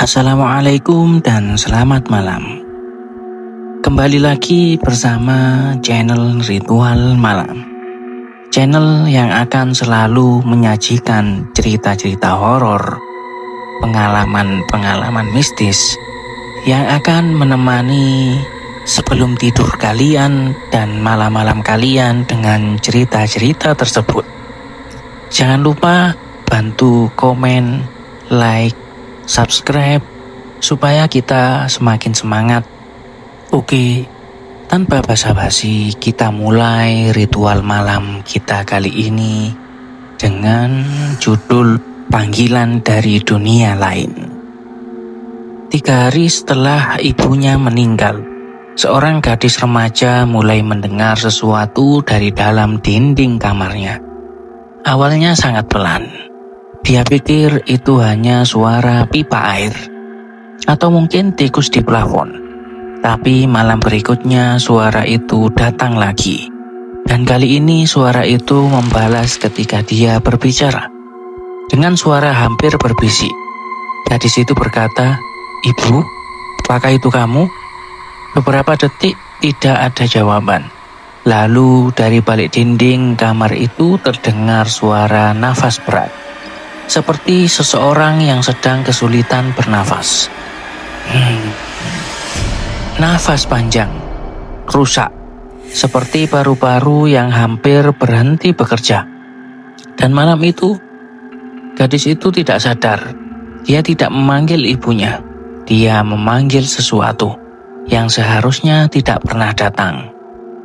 Assalamualaikum dan selamat malam. Kembali lagi bersama channel Ritual Malam. Channel yang akan selalu menyajikan cerita-cerita horor, pengalaman-pengalaman mistis yang akan menemani sebelum tidur kalian dan malam-malam kalian dengan cerita-cerita tersebut. Jangan lupa bantu komen, like, subscribe supaya kita semakin semangat. Oke, tanpa basa-basi kita mulai ritual malam kita kali ini dengan judul Panggilan dari Dunia Lain. 3 hari setelah ibunya meninggal, seorang gadis remaja mulai mendengar sesuatu dari dalam dinding kamarnya. Awalnya sangat pelan. Dia pikir itu hanya suara pipa air atau mungkin tikus di plafon. Tapi malam berikutnya suara itu datang lagi. Dan kali ini suara itu membalas ketika dia berbicara. Dengan suara hampir berbisik. Gadis itu berkata, "Ibu, apakah itu kamu?" Beberapa detik tidak ada jawaban. Lalu dari balik dinding kamar itu terdengar suara nafas berat. Seperti seseorang yang sedang kesulitan bernafas. Nafas panjang, rusak, seperti paru-paru yang hampir berhenti bekerja. Dan malam itu, gadis itu tidak sadar. Dia tidak memanggil ibunya. Dia memanggil sesuatu yang seharusnya tidak pernah datang.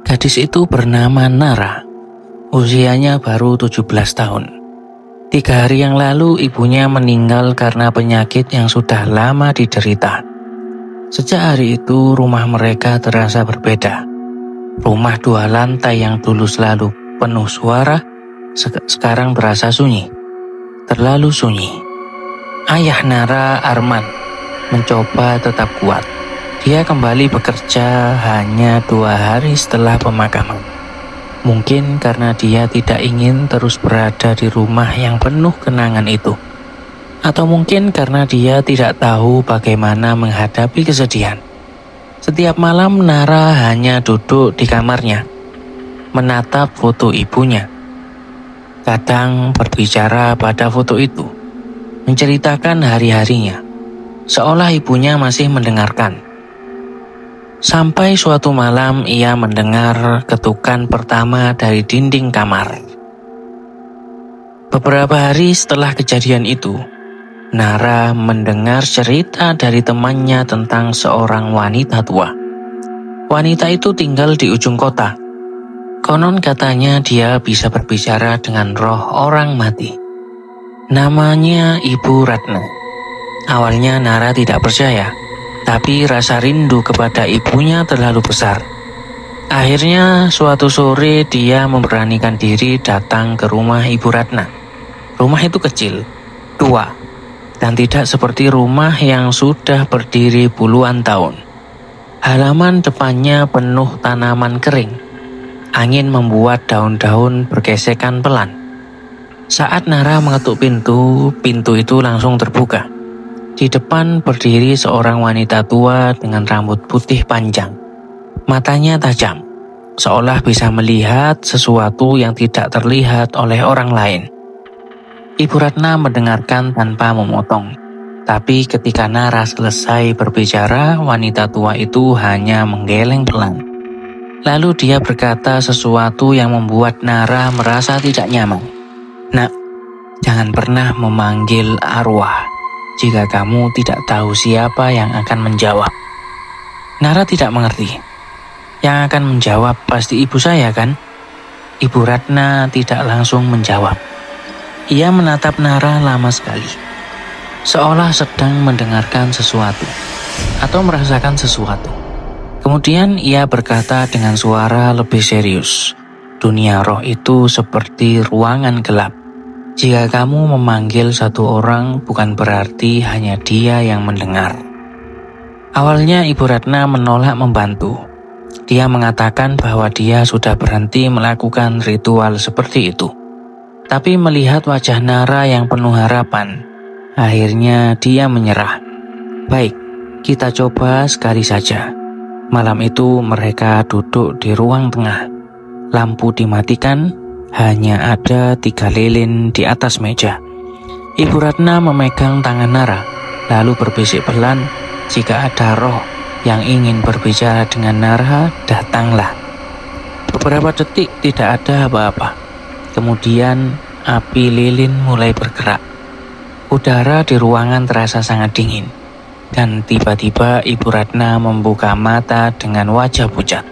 Gadis itu bernama Nara. Usianya baru 17 tahun. 3 hari yang lalu ibunya meninggal karena penyakit yang sudah lama diderita. Sejak hari itu rumah mereka terasa berbeda. Rumah 2 lantai yang dulu selalu penuh suara, sekarang berasa sunyi. Terlalu sunyi. Ayah Nara, Arman, mencoba tetap kuat. Dia kembali bekerja hanya 2 hari setelah pemakaman. Mungkin karena dia tidak ingin terus berada di rumah yang penuh kenangan itu. Atau mungkin karena dia tidak tahu bagaimana menghadapi kesedihan. Setiap malam Nara hanya duduk di kamarnya, menatap foto ibunya. Kadang berbicara pada foto itu, menceritakan hari-harinya, seolah ibunya masih mendengarkan. Sampai suatu malam ia mendengar ketukan pertama dari dinding kamar. Beberapa hari setelah kejadian itu, Nara mendengar cerita dari temannya tentang seorang wanita tua. Wanita itu tinggal di ujung kota. Konon katanya dia bisa berbicara dengan roh orang mati. Namanya Ibu Ratna. Awalnya Nara tidak percaya. Tapi rasa rindu kepada ibunya terlalu besar. Akhirnya suatu sore dia memberanikan diri datang ke rumah Ibu Ratna. Rumah itu kecil, tua, dan tidak seperti rumah yang sudah berdiri puluhan tahun. Halaman depannya penuh tanaman kering. Angin membuat daun-daun bergesekan pelan. Saat Nara mengetuk pintu, pintu itu langsung terbuka. Di depan berdiri seorang wanita tua dengan rambut putih panjang. Matanya tajam, seolah bisa melihat sesuatu yang tidak terlihat oleh orang lain. Ibu Ratna mendengarkan tanpa memotong. Tapi ketika Nara selesai berbicara, wanita tua itu hanya menggeleng pelan. Lalu dia berkata sesuatu yang membuat Nara merasa tidak nyaman. "Nak, jangan pernah memanggil arwah jika kamu tidak tahu siapa yang akan menjawab." Nara tidak mengerti. Yang akan menjawab pasti ibu saya kan? Ibu Ratna tidak langsung menjawab. Ia menatap Nara lama sekali, seolah sedang mendengarkan sesuatu atau merasakan sesuatu. Kemudian ia berkata dengan suara lebih serius, "Dunia roh itu seperti ruangan gelap. Jika kamu memanggil satu orang, bukan berarti hanya dia yang mendengar." Awalnya Ibu Ratna menolak membantu. Dia mengatakan bahwa dia sudah berhenti melakukan ritual seperti itu. Tapi melihat wajah Nara yang penuh harapan, akhirnya dia menyerah. Baik, kita coba sekali saja. Malam itu mereka duduk di ruang tengah. Lampu dimatikan, hanya ada 3 lilin di atas meja. Ibu Ratna memegang tangan Nara, lalu berbisik pelan, jika ada roh yang ingin berbicara dengan Nara, datanglah. Beberapa detik tidak ada apa-apa. Kemudian api lilin mulai bergerak. Udara di ruangan terasa sangat dingin. Dan tiba-tiba Ibu Ratna membuka mata dengan wajah pucat.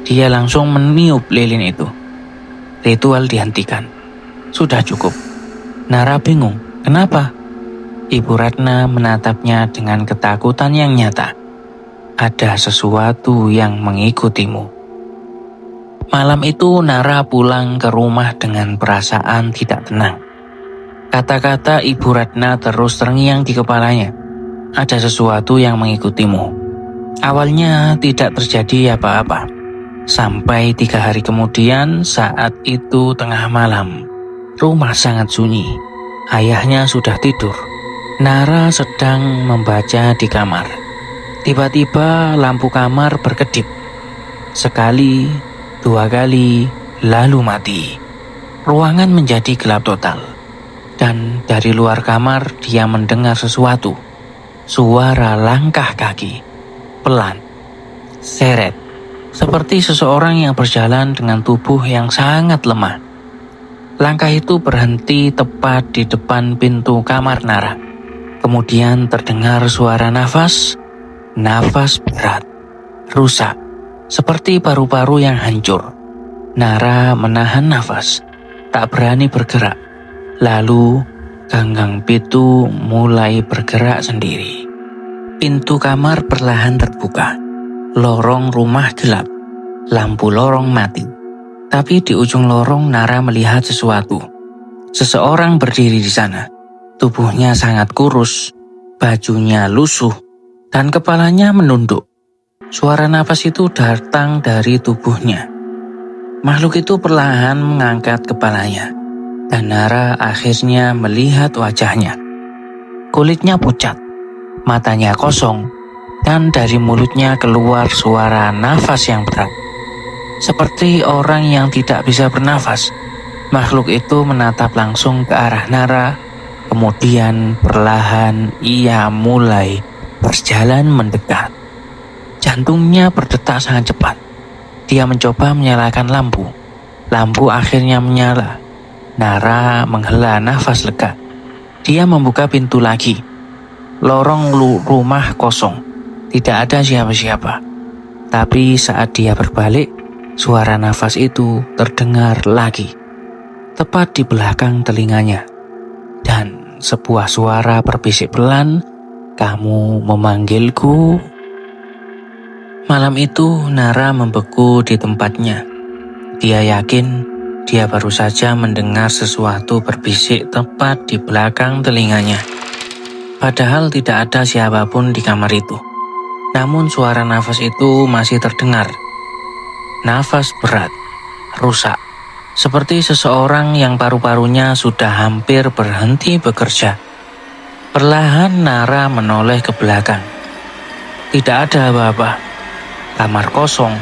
Dia langsung meniup lilin itu. Ritual dihentikan. Sudah cukup. Nara bingung, kenapa? Ibu Ratna menatapnya dengan ketakutan yang nyata. Ada sesuatu yang mengikutimu. Malam itu Nara pulang ke rumah dengan perasaan tidak tenang. Kata-kata Ibu Ratna terus terngiang di kepalanya. Ada sesuatu yang mengikutimu. Awalnya tidak terjadi apa-apa. Sampai 3 hari kemudian, saat itu tengah malam. Rumah sangat sunyi. Ayahnya sudah tidur. Nara sedang membaca di kamar. Tiba-tiba lampu kamar berkedip. Sekali, 2 kali, lalu mati. Ruangan menjadi gelap total. Dan dari luar kamar dia mendengar sesuatu. Suara langkah kaki, pelan, seret, seperti seseorang yang berjalan dengan tubuh yang sangat lemah. Langkah itu berhenti tepat di depan pintu kamar Nara. Kemudian terdengar suara nafas berat, rusak, seperti paru-paru yang hancur. Nara menahan nafas, tak berani bergerak. Lalu ganggang pintu mulai bergerak sendiri. Pintu kamar perlahan terbuka. Lorong rumah gelap. Lampu lorong mati. Tapi di ujung lorong Nara melihat sesuatu. Seseorang berdiri di sana. Tubuhnya sangat kurus, bajunya lusuh, dan kepalanya menunduk. Suara nafas itu datang dari tubuhnya. Makhluk itu perlahan mengangkat kepalanya. Dan Nara akhirnya melihat wajahnya. Kulitnya pucat, matanya kosong, dan dari mulutnya keluar suara nafas yang berat. Seperti orang yang tidak bisa bernafas, makhluk itu menatap langsung ke arah Nara. Kemudian perlahan ia mulai berjalan mendekat. Jantungnya berdetak sangat cepat. Dia mencoba menyalakan lampu. Lampu akhirnya menyala. Nara menghela nafas lega. Dia membuka pintu lagi. Lorong rumah kosong. Tidak ada siapa-siapa. Tapi saat dia berbalik, suara nafas itu terdengar lagi. Tepat di belakang telinganya. Dan sebuah suara berbisik pelan, "Kamu memanggilku?" Malam itu Nara membeku di tempatnya. Dia yakin dia baru saja mendengar sesuatu berbisik tepat di belakang telinganya. Padahal tidak ada siapapun di kamar itu. Namun suara nafas itu masih terdengar. Nafas berat, rusak, seperti seseorang yang paru-parunya sudah hampir berhenti bekerja. Perlahan Nara menoleh ke belakang. Tidak ada apa-apa. Kamar kosong.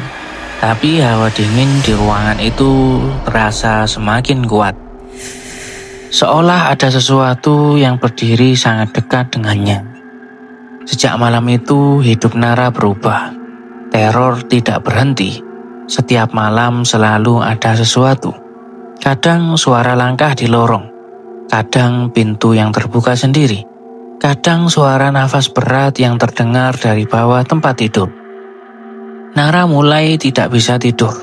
Tapi hawa dingin di ruangan itu terasa semakin kuat. Seolah ada sesuatu yang berdiri sangat dekat dengannya. Sejak malam itu hidup Nara berubah. Teror tidak berhenti. Setiap malam selalu ada sesuatu. Kadang suara langkah di lorong. Kadang pintu yang terbuka sendiri. Kadang suara nafas berat yang terdengar dari bawah tempat tidur. Nara mulai tidak bisa tidur.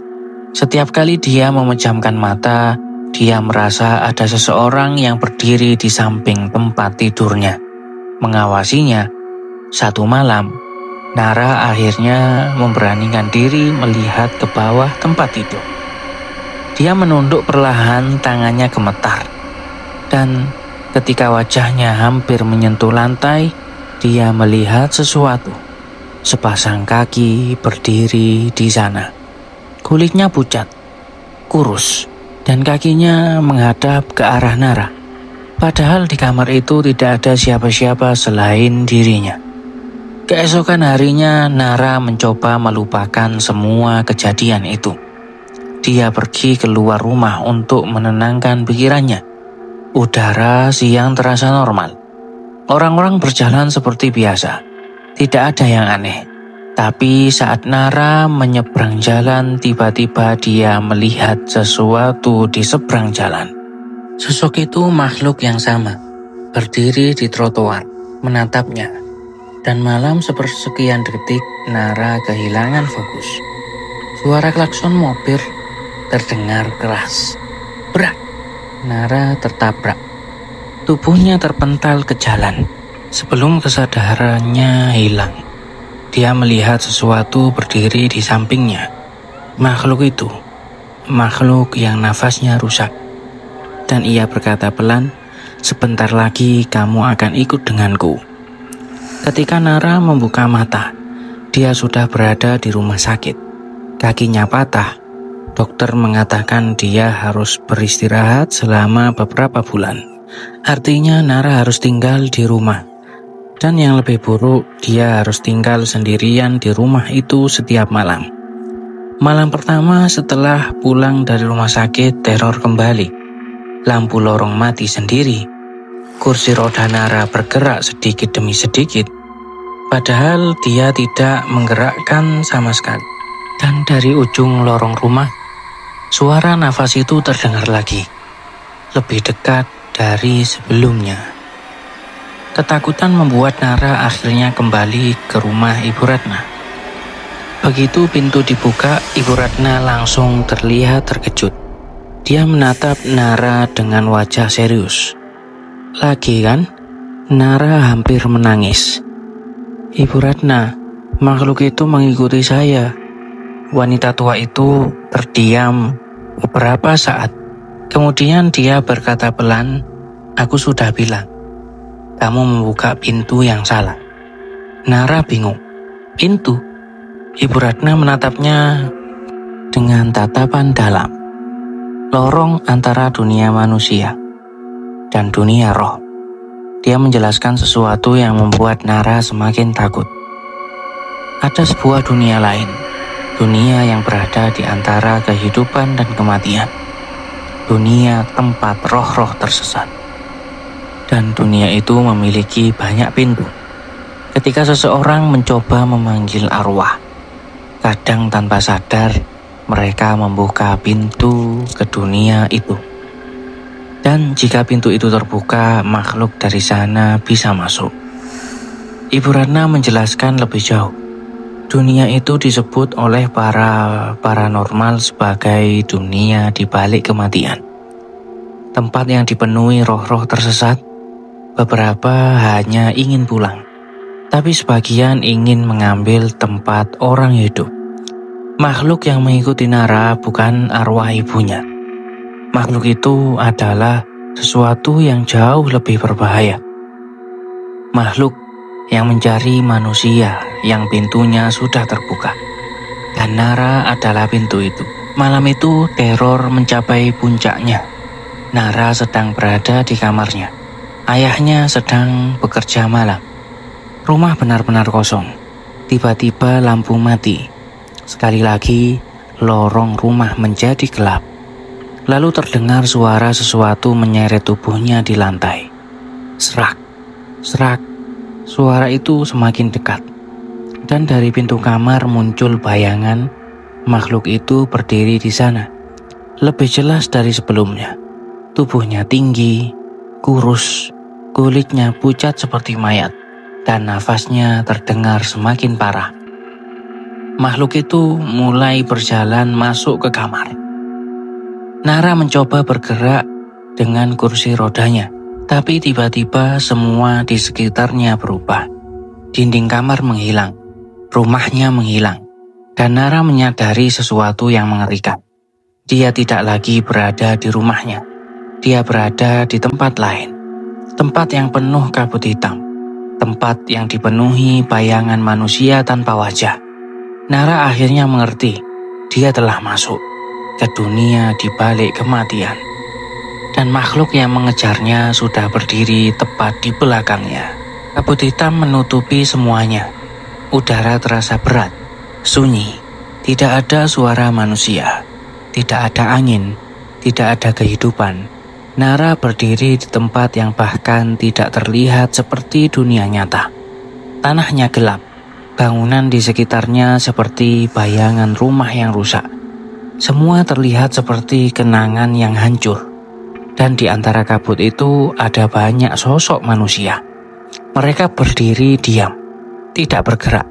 Setiap kali dia memejamkan mata, dia merasa ada seseorang yang berdiri di samping tempat tidurnya, mengawasinya. Satu malam, Nara akhirnya memberanikan diri melihat ke bawah tempat tidur. Dia menunduk perlahan, tangannya gemetar. Dan ketika wajahnya hampir menyentuh lantai, dia melihat sesuatu. Sepasang kaki berdiri di sana. Kulitnya pucat, kurus, dan kakinya menghadap ke arah Nara. Padahal di kamar itu tidak ada siapa-siapa selain dirinya. Keesokan harinya, Nara mencoba melupakan semua kejadian itu. Dia pergi keluar rumah untuk menenangkan pikirannya. Udara siang terasa normal. Orang-orang berjalan seperti biasa. Tidak ada yang aneh. Tapi saat Nara menyeberang jalan, tiba-tiba dia melihat sesuatu di seberang jalan. Sosok itu makhluk yang sama, berdiri di trotoar, menatapnya. Dan malam sepersekian detik, Nara kehilangan fokus. Suara klakson mobil terdengar keras. Brak! Nara tertabrak. Tubuhnya terpental ke jalan. Sebelum kesadarannya hilang, dia melihat sesuatu berdiri di sampingnya. Makhluk itu, makhluk yang nafasnya rusak. Dan ia berkata pelan, "Sebentar lagi kamu akan ikut denganku." Ketika Nara membuka mata, dia sudah berada di rumah sakit. Kakinya patah. Dokter mengatakan dia harus beristirahat selama beberapa bulan. Artinya Nara harus tinggal di rumah. Dan yang lebih buruk, dia harus tinggal sendirian di rumah itu setiap malam. Malam pertama setelah pulang dari rumah sakit, teror kembali. Lampu lorong mati sendiri. Kursi roda Nara bergerak sedikit demi sedikit, padahal dia tidak menggerakkan sama sekali. Dan dari ujung lorong rumah, suara nafas itu terdengar lagi, lebih dekat dari sebelumnya. Ketakutan membuat Nara akhirnya kembali ke rumah Ibu Ratna. Begitu pintu dibuka, Ibu Ratna langsung terlihat terkejut. Dia menatap Nara dengan wajah serius. "Lagi kan?" Nara hampir menangis. "Ibu Ratna, makhluk itu mengikuti saya." Wanita tua itu terdiam beberapa saat. Kemudian dia berkata pelan, "Aku sudah bilang, kamu membuka pintu yang salah." Nara bingung. "Pintu?" Ibu Ratna menatapnya dengan tatapan dalam. Lorong antara dunia manusia dan dunia roh. Dia menjelaskan sesuatu yang membuat Nara semakin takut. Ada sebuah dunia lain, dunia yang berada di antara kehidupan dan kematian. Dunia tempat roh-roh tersesat. Dan dunia itu memiliki banyak pintu. Ketika seseorang mencoba memanggil arwah, kadang tanpa sadar mereka membuka pintu ke dunia itu. Dan jika pintu itu terbuka, makhluk dari sana bisa masuk. Ibu Ratna menjelaskan lebih jauh. Dunia itu disebut oleh para paranormal sebagai dunia di balik kematian. Tempat yang dipenuhi roh-roh tersesat. Beberapa hanya ingin pulang, tapi sebagian ingin mengambil tempat orang hidup. Makhluk yang mengikuti Nara bukan arwah ibunya. Makhluk itu adalah sesuatu yang jauh lebih berbahaya. Makhluk yang mencari manusia yang pintunya sudah terbuka. Dan Nara adalah pintu itu. Malam itu teror mencapai puncaknya. Nara sedang berada di kamarnya. Ayahnya sedang bekerja malam. Rumah benar-benar kosong. Tiba-tiba lampu mati. Sekali lagi, lorong rumah menjadi gelap. Lalu terdengar suara sesuatu menyeret tubuhnya di lantai. Serak, serak. Suara itu semakin dekat. Dan dari pintu kamar muncul bayangan makhluk itu berdiri di sana. Lebih jelas dari sebelumnya. Tubuhnya tinggi, kurus, kulitnya pucat seperti mayat, dan nafasnya terdengar semakin parah. Makhluk itu mulai berjalan masuk ke kamar. Nara mencoba bergerak dengan kursi rodanya, tapi tiba-tiba semua di sekitarnya berubah. Dinding kamar menghilang, rumahnya menghilang, dan Nara menyadari sesuatu yang mengerikan. Dia tidak lagi berada di rumahnya. Dia berada di tempat lain, tempat yang penuh kabut hitam, tempat yang dipenuhi bayangan manusia tanpa wajah. Nara akhirnya mengerti, dia telah masuk ke dunia di balik kematian. Dan makhluk yang mengejarnya sudah berdiri tepat di belakangnya. Kabut hitam menutupi semuanya. Udara terasa berat, sunyi, tidak ada suara manusia, tidak ada angin, tidak ada kehidupan. Nara berdiri di tempat yang bahkan tidak terlihat seperti dunia nyata. Tanahnya gelap, bangunan di sekitarnya seperti bayangan rumah yang rusak. Semua terlihat seperti kenangan yang hancur. Dan di antara kabut itu ada banyak sosok manusia. Mereka berdiri diam, tidak bergerak,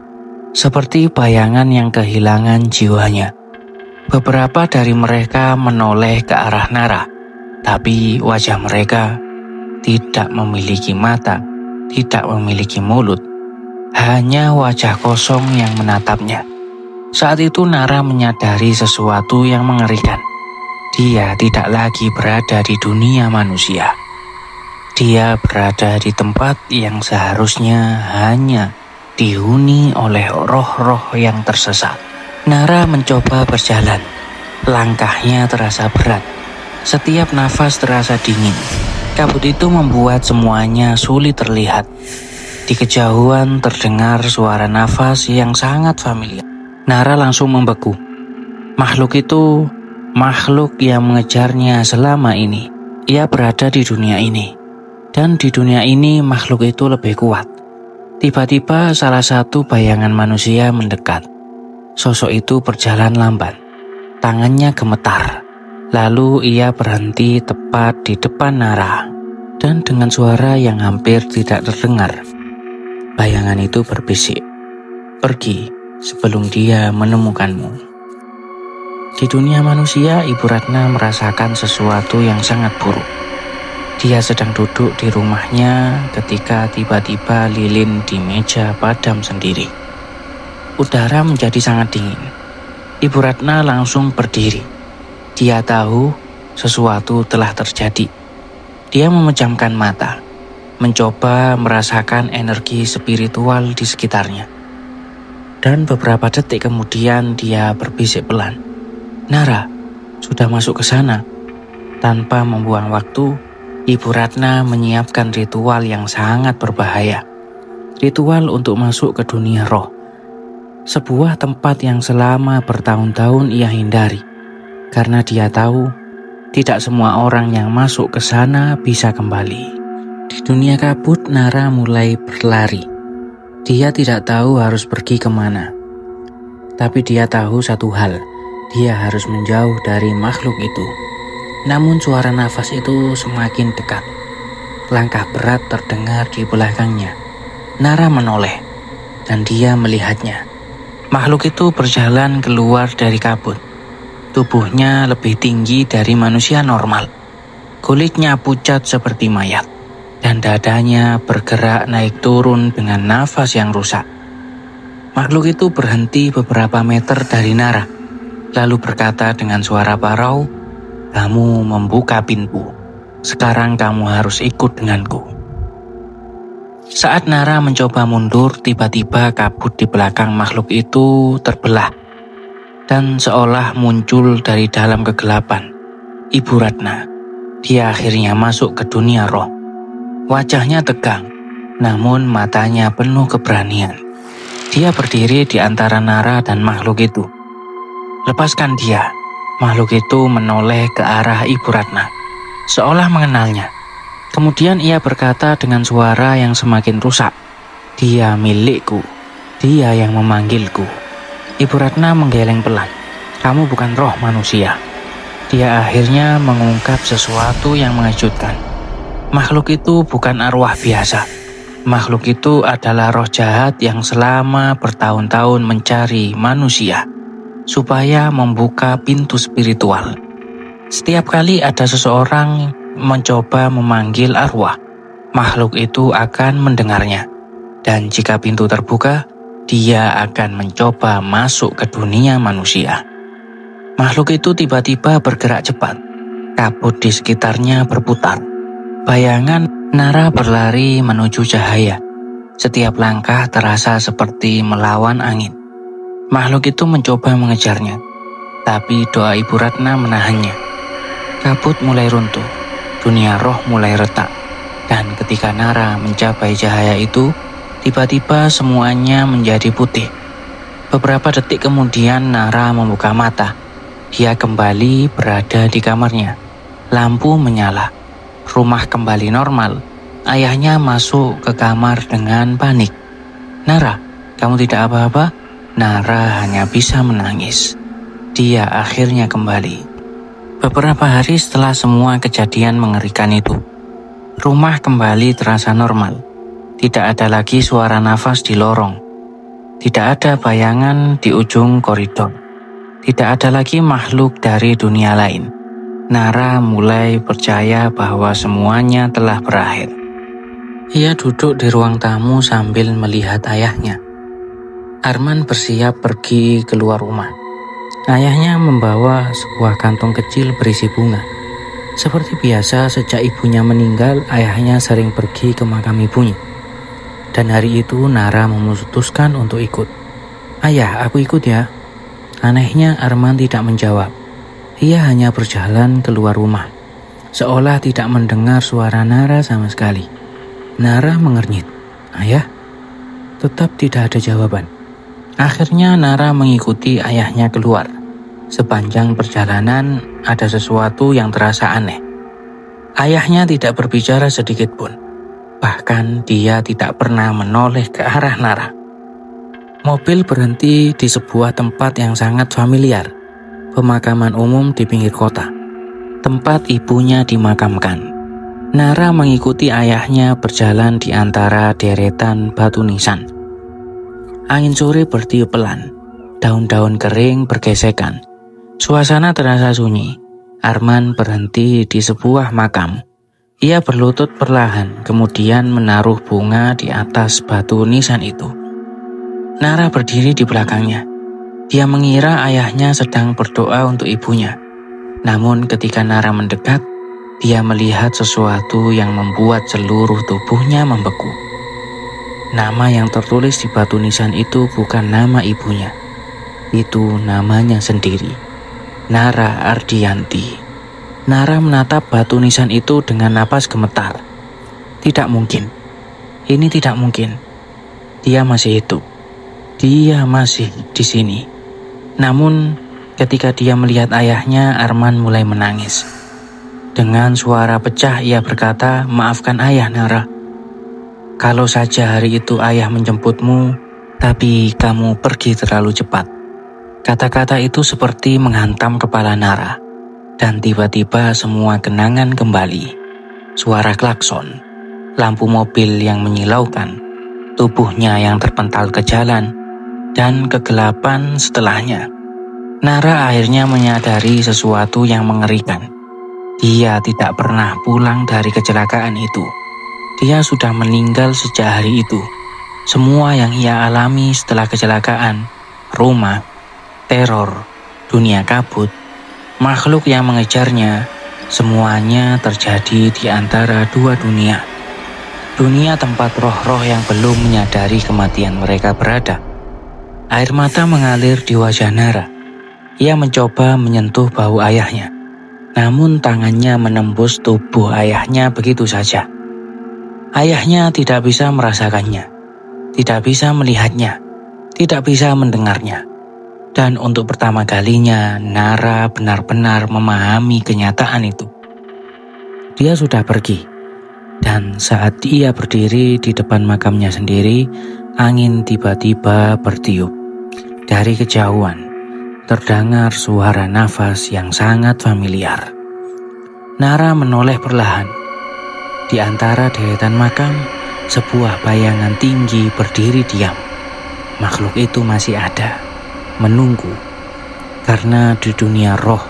seperti bayangan yang kehilangan jiwanya. Beberapa dari mereka menoleh ke arah Nara, tapi wajah mereka tidak memiliki mata, tidak memiliki mulut, hanya wajah kosong yang menatapnya. Saat itu Nara menyadari sesuatu yang mengerikan. Dia tidak lagi berada di dunia manusia. Dia berada di tempat yang seharusnya hanya dihuni oleh roh-roh yang tersesat. Nara mencoba berjalan. Langkahnya terasa berat. Setiap nafas terasa dingin. Kabut itu membuat semuanya sulit terlihat. Di kejauhan terdengar suara nafas yang sangat familiar. Nara langsung membeku. Makhluk itu, makhluk yang mengejarnya selama ini. Ia berada di dunia ini. Dan di dunia ini makhluk itu lebih kuat. Tiba-tiba salah satu bayangan manusia mendekat. Sosok itu berjalan lamban. Tangannya gemetar. Lalu ia berhenti tepat di depan Nara. Dan dengan suara yang hampir tidak terdengar, bayangan itu berbisik, "Pergi sebelum dia menemukanmu." Di dunia manusia, Ibu Ratna merasakan sesuatu yang sangat buruk. Dia sedang duduk di rumahnya ketika tiba-tiba lilin di meja padam sendiri. Udara menjadi sangat dingin. Ibu Ratna langsung berdiri. Dia tahu sesuatu telah terjadi. Dia memejamkan mata, mencoba merasakan energi spiritual di sekitarnya. Dan beberapa detik kemudian dia berbisik pelan, "Nara, sudah masuk ke sana." Tanpa membuang waktu, Ibu Ratna menyiapkan ritual yang sangat berbahaya. Ritual untuk masuk ke dunia roh. Sebuah tempat yang selama bertahun-tahun ia hindari. Karena dia tahu, tidak semua orang yang masuk ke sana bisa kembali. Di dunia kabut, Nara mulai berlari. Dia tidak tahu harus pergi kemana. Tapi dia tahu satu hal, dia harus menjauh dari makhluk itu. Namun suara nafas itu semakin dekat. Langkah berat terdengar di belakangnya. Nara menoleh, dan dia melihatnya. Makhluk itu berjalan keluar dari kabut. Tubuhnya lebih tinggi dari manusia normal. Kulitnya pucat seperti mayat, dan dadanya bergerak naik turun dengan nafas yang rusak. Makhluk itu berhenti beberapa meter dari Nara, lalu berkata dengan suara parau, "Kamu membuka pintu. Sekarang kamu harus ikut denganku." Saat Nara mencoba mundur, tiba-tiba kabut di belakang makhluk itu terbelah. Dan seolah muncul dari dalam kegelapan, Ibu Ratna. Dia akhirnya masuk ke dunia roh. Wajahnya tegang, namun matanya penuh keberanian. Dia berdiri di antara Nara dan makhluk itu. "Lepaskan dia." Makhluk itu menoleh ke arah Ibu Ratna, seolah mengenalnya. Kemudian ia berkata dengan suara yang semakin rusak, "Dia milikku, dia yang memanggilku." Ibu Ratna menggeleng pelan. "Kamu bukan roh manusia." Dia akhirnya mengungkap sesuatu yang mengejutkan. Makhluk itu bukan arwah biasa. Makhluk itu adalah roh jahat yang selama bertahun-tahun mencari manusia supaya membuka pintu spiritual. Setiap kali ada seseorang mencoba memanggil arwah, makhluk itu akan mendengarnya. Dan jika pintu terbuka, dia akan mencoba masuk ke dunia manusia. Makhluk itu tiba-tiba bergerak cepat. Kabut di sekitarnya berputar. Bayangan Nara berlari menuju cahaya. Setiap langkah terasa seperti melawan angin. Makhluk itu mencoba mengejarnya, tapi doa Ibu Ratna menahannya. Kabut mulai runtuh, dunia roh mulai retak. Dan ketika Nara mencapai cahaya itu, Tiba-tiba semuanya menjadi putih. Beberapa detik kemudian Nara membuka mata. Dia kembali berada di kamarnya. Lampu menyala. Rumah kembali normal. Ayahnya masuk ke kamar dengan panik. "Nara, kamu tidak apa-apa?" Nara hanya bisa menangis. Dia akhirnya kembali. Beberapa hari setelah semua kejadian mengerikan itu, rumah kembali terasa normal. Tidak ada lagi suara nafas di lorong. Tidak ada bayangan di ujung koridor. Tidak ada lagi makhluk dari dunia lain. Nara mulai percaya bahwa semuanya telah berakhir. Ia duduk di ruang tamu sambil melihat ayahnya. Arman bersiap pergi keluar rumah. Ayahnya membawa sebuah kantong kecil berisi bunga. Seperti biasa, sejak ibunya meninggal, ayahnya sering pergi ke makam ibunya. Dan hari itu Nara memutuskan untuk ikut. "Ayah, aku ikut ya." Anehnya Arman tidak menjawab. Ia hanya berjalan keluar rumah, seolah tidak mendengar suara Nara sama sekali. Nara mengernyit. "Ayah?" Tetap tidak ada jawaban. Akhirnya Nara mengikuti ayahnya keluar. Sepanjang perjalanan ada sesuatu yang terasa aneh. Ayahnya tidak berbicara sedikit pun. Bahkan dia tidak pernah menoleh ke arah Nara. Mobil berhenti di sebuah tempat yang sangat familiar. Pemakaman umum di pinggir kota. Tempat ibunya dimakamkan. Nara mengikuti ayahnya berjalan di antara deretan batu nisan. Angin sore bertiup pelan, daun-daun kering bergesekan. Suasana terasa sunyi. Arman berhenti di sebuah makam. Ia berlutut perlahan, kemudian menaruh bunga di atas batu nisan itu. Nara berdiri di belakangnya. Dia mengira ayahnya sedang berdoa untuk ibunya. Namun ketika Nara mendekat, dia melihat sesuatu yang membuat seluruh tubuhnya membeku. Nama yang tertulis di batu nisan itu bukan nama ibunya. Itu namanya sendiri. Nara Ardianti. Nara menatap batu nisan itu dengan napas gemetar. Tidak mungkin. Ini tidak mungkin. Dia masih hidup. Dia masih di sini. Namun, ketika dia melihat ayahnya, Arman mulai menangis. Dengan suara pecah ia berkata, "Maafkan ayah, Nara. Kalau saja hari itu ayah menjemputmu, tapi kamu pergi terlalu cepat." Kata-kata itu seperti menghantam kepala Nara. Dan tiba-tiba semua kenangan kembali. Suara klakson, lampu mobil yang menyilaukan, tubuhnya yang terpental ke jalan, dan kegelapan setelahnya. Nara akhirnya menyadari sesuatu yang mengerikan. Dia tidak pernah pulang dari kecelakaan itu. Dia sudah meninggal sejak hari itu. Semua yang ia alami setelah kecelakaan, rumah, teror, dunia kabut, makhluk yang mengejarnya, semuanya terjadi di antara dua dunia. Dunia tempat roh-roh yang belum menyadari kematian mereka berada. Air mata mengalir di wajah Nara. Ia mencoba menyentuh bau ayahnya. Namun tangannya menembus tubuh ayahnya begitu saja. Ayahnya tidak bisa merasakannya, tidak bisa melihatnya, tidak bisa mendengarnya. Dan untuk pertama kalinya, Nara benar-benar memahami kenyataan itu. Dia sudah pergi, dan saat ia berdiri di depan makamnya sendiri, angin tiba-tiba bertiup. Dari kejauhan, terdengar suara nafas yang sangat familiar. Nara menoleh perlahan. Di antara deretan makam, sebuah bayangan tinggi berdiri diam. Makhluk itu masih ada, menunggu. Karena di dunia roh,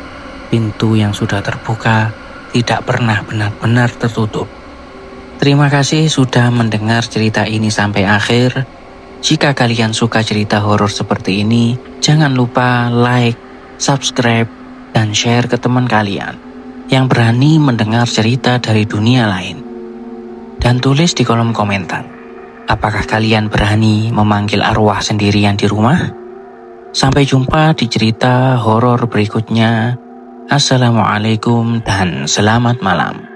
pintu yang sudah terbuka tidak pernah benar-benar tertutup. Terima kasih sudah mendengar cerita ini sampai akhir. Jika kalian suka cerita horor seperti ini, jangan lupa like, subscribe, dan share ke teman kalian yang berani mendengar cerita dari dunia lain. Dan tulis di kolom komentar, apakah kalian berani memanggil arwah sendirian di rumah? Sampai jumpa di cerita horor berikutnya. Assalamualaikum dan selamat malam.